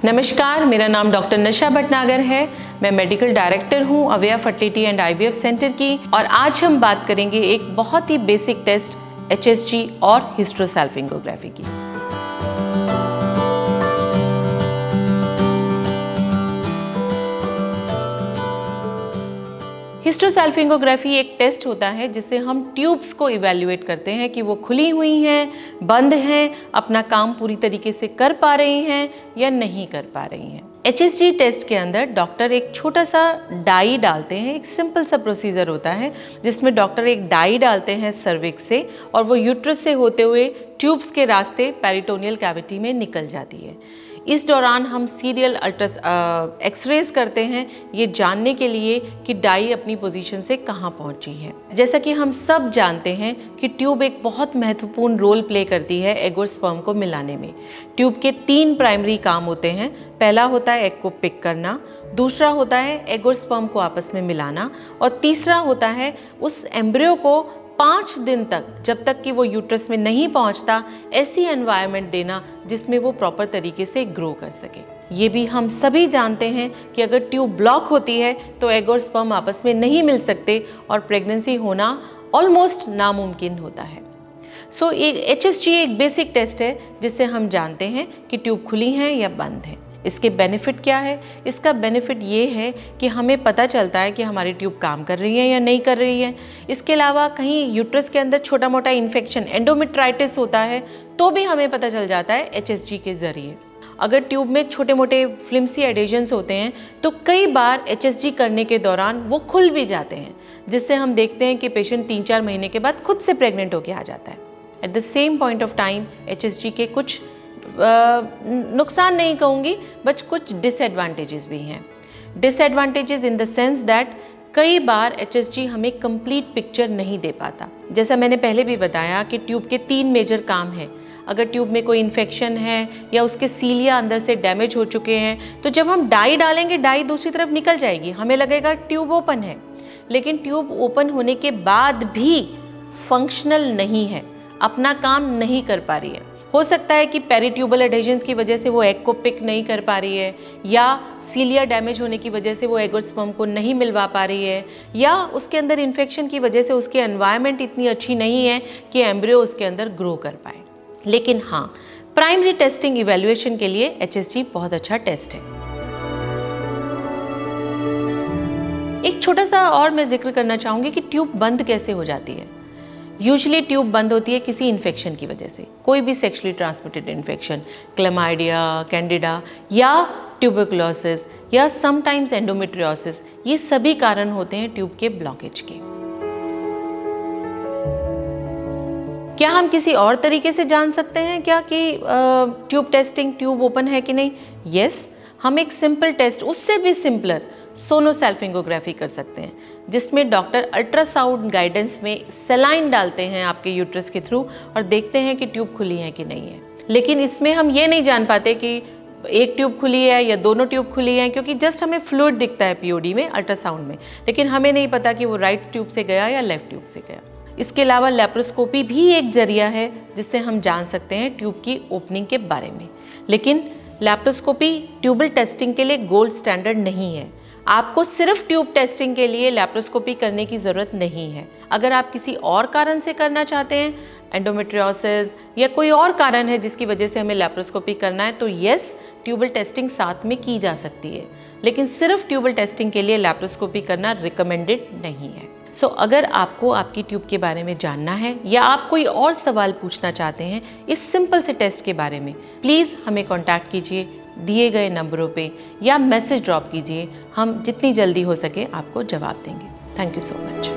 नमस्कार, मेरा नाम डॉक्टर निशा भटनागर है। मैं मेडिकल डायरेक्टर हूँ अवेया फर्टिलिटी एंड आईवीएफ सेंटर की, और आज हम बात करेंगे एक बहुत ही बेसिक टेस्ट HSG और हिस्ट्रोसैल्पिंगोग्राफी की। हिस्ट्रोसैल्पिंगोग्राफी एक टेस्ट होता है जिससे हम ट्यूब्स को इवैल्यूएट करते हैं कि वो खुली हुई हैं, बंद हैं, अपना काम पूरी तरीके से कर पा रही हैं या नहीं कर पा रही हैं। HSG टेस्ट के अंदर डॉक्टर एक छोटा सा डाई डालते हैं। एक सिंपल सा प्रोसीजर होता है जिसमें डॉक्टर एक डाई डालते हैं सर्विक्स से, और वो यूट्रस से होते हुए ट्यूब्स के रास्ते पेरिटोनियल कैविटी में निकल जाती है। इस दौरान हम सीरियल एक्सरेज करते हैं ये जानने के लिए कि डाई अपनी पोजीशन से कहाँ पहुँची है। जैसा कि हम सब जानते हैं कि ट्यूब एक बहुत महत्वपूर्ण रोल प्ले करती है एग और स्पर्म को मिलाने में। ट्यूब के 3 प्राइमरी काम होते हैं। पहला होता है एग को पिक करना, दूसरा होता है एग और स्पर्म को आपस में मिलाना, और तीसरा होता है उस एम्ब्रियो को 5 दिन तक, जब तक कि वो यूट्रस में नहीं पहुंचता, ऐसी एनवायरनमेंट देना जिसमें वो प्रॉपर तरीके से ग्रो कर सके। ये भी हम सभी जानते हैं कि अगर ट्यूब ब्लॉक होती है तो एग और स्पर्म आपस में नहीं मिल सकते और प्रेगनेंसी होना ऑलमोस्ट नामुमकिन होता है। सो HSG एक बेसिक टेस्ट है जिससे हम जानते हैं कि ट्यूब खुली हैं या बंद है। इसके बेनिफिट क्या है? इसका बेनिफिट ये है कि हमें पता चलता है कि हमारी ट्यूब काम कर रही है या नहीं कर रही है। इसके अलावा कहीं यूट्रस के अंदर छोटा मोटा इन्फेक्शन, एंडोमेट्राइटिस होता है, तो भी हमें पता चल जाता है HSG के ज़रिए। अगर ट्यूब में छोटे मोटे फ्लिम्सी एडेशंस होते हैं तो कई बार HSG करने के दौरान वो खुल भी जाते हैं, जिससे हम देखते हैं कि पेशेंट 3-4 महीने के बाद खुद से प्रेग्नेंट होकर आ जाता है। At the same point of time HSG के कुछ नुकसान नहीं कहूँगी, बट कुछ डिसएडवांटेजेस भी हैं। Disadvantages in the sense that कई बार HSG हमें कंप्लीट पिक्चर नहीं दे पाता। जैसा मैंने पहले भी बताया कि ट्यूब के 3 मेजर काम हैं। अगर ट्यूब में कोई इन्फेक्शन है या उसके सीलिया अंदर से डैमेज हो चुके हैं, तो जब हम डाई डालेंगे, डाई दूसरी तरफ निकल जाएगी, हमें लगेगा ट्यूब ओपन है, लेकिन ट्यूब ओपन होने के बाद भी फंक्शनल नहीं है, अपना काम नहीं कर पा रही है। हो सकता है कि पेरीट्यूबल एडेशंस की वजह से वो एग को पिक नहीं कर पा रही है, या सीलिया डैमेज होने की वजह से वो एग और स्पर्म को नहीं मिलवा पा रही है, या उसके अंदर इन्फेक्शन की वजह से उसकी एनवायरनमेंट इतनी अच्छी नहीं है कि एम्ब्रियो उसके अंदर ग्रो कर पाए। लेकिन हाँ, प्राइमरी टेस्टिंग इवैल्यूएशन के लिए HSG बहुत अच्छा टेस्ट है। एक छोटा सा और मैं जिक्र करना चाहूँगी कि ट्यूब बंद कैसे हो जाती है। यूजुअली ट्यूब बंद होती है किसी इन्फेक्शन की वजह से, कोई भी sexually transmitted infection, chlamydia, Candida या ट्यूबरकुलोसिस या समटाइम्स एंडोमेट्रियोसिस, ये सभी कारण होते हैं ट्यूब के ब्लॉकेज के। क्या हम किसी और तरीके से जान सकते हैं क्या कि ट्यूब टेस्टिंग, ट्यूब ओपन है कि नहीं? यस, हम एक सिंपल टेस्ट, उससे भी सिंपलर सोनोसैल्पिंगोग्राफी कर सकते हैं, जिसमें डॉक्टर अल्ट्रासाउंड गाइडेंस में सेलाइन डालते हैं आपके यूट्रस के थ्रू और देखते हैं कि ट्यूब खुली है कि नहीं है। लेकिन इसमें हम ये नहीं जान पाते कि एक ट्यूब खुली है या दोनों ट्यूब खुली हैं, क्योंकि जस्ट हमें फ्लूइड दिखता है POD में, अल्ट्रासाउंड में, लेकिन हमें नहीं पता कि वो राइट ट्यूब से गया या लेफ्ट ट्यूब से गया। इसके अलावा लेप्रोस्कोपी भी एक जरिया है जिससे हम जान सकते हैं ट्यूब की ओपनिंग के बारे में। लेकिन लेप्रोस्कोपी ट्यूबल टेस्टिंग के लिए गोल्ड स्टैंडर्ड नहीं है। आपको सिर्फ ट्यूब टेस्टिंग के लिए लेप्रोस्कोपी करने की ज़रूरत नहीं है। अगर आप किसी और कारण से करना चाहते हैं, एंडोमेट्रियोसिस या कोई और कारण है जिसकी वजह से हमें लेप्रोस्कोपी करना है, तो यस, ट्यूबल टेस्टिंग साथ में की जा सकती है। लेकिन सिर्फ ट्यूबल टेस्टिंग के लिए लेप्रोस्कोपी करना रिकमेंडेड नहीं है। सो अगर आपको आपकी ट्यूब के बारे में जानना है या आप कोई और सवाल पूछना चाहते हैं इस सिंपल से टेस्ट के बारे में, प्लीज़ हमें कॉन्टैक्ट कीजिए दिए गए नंबरों पे या मैसेज ड्रॉप कीजिए। हम जितनी जल्दी हो सके आपको जवाब देंगे। Thank you so much.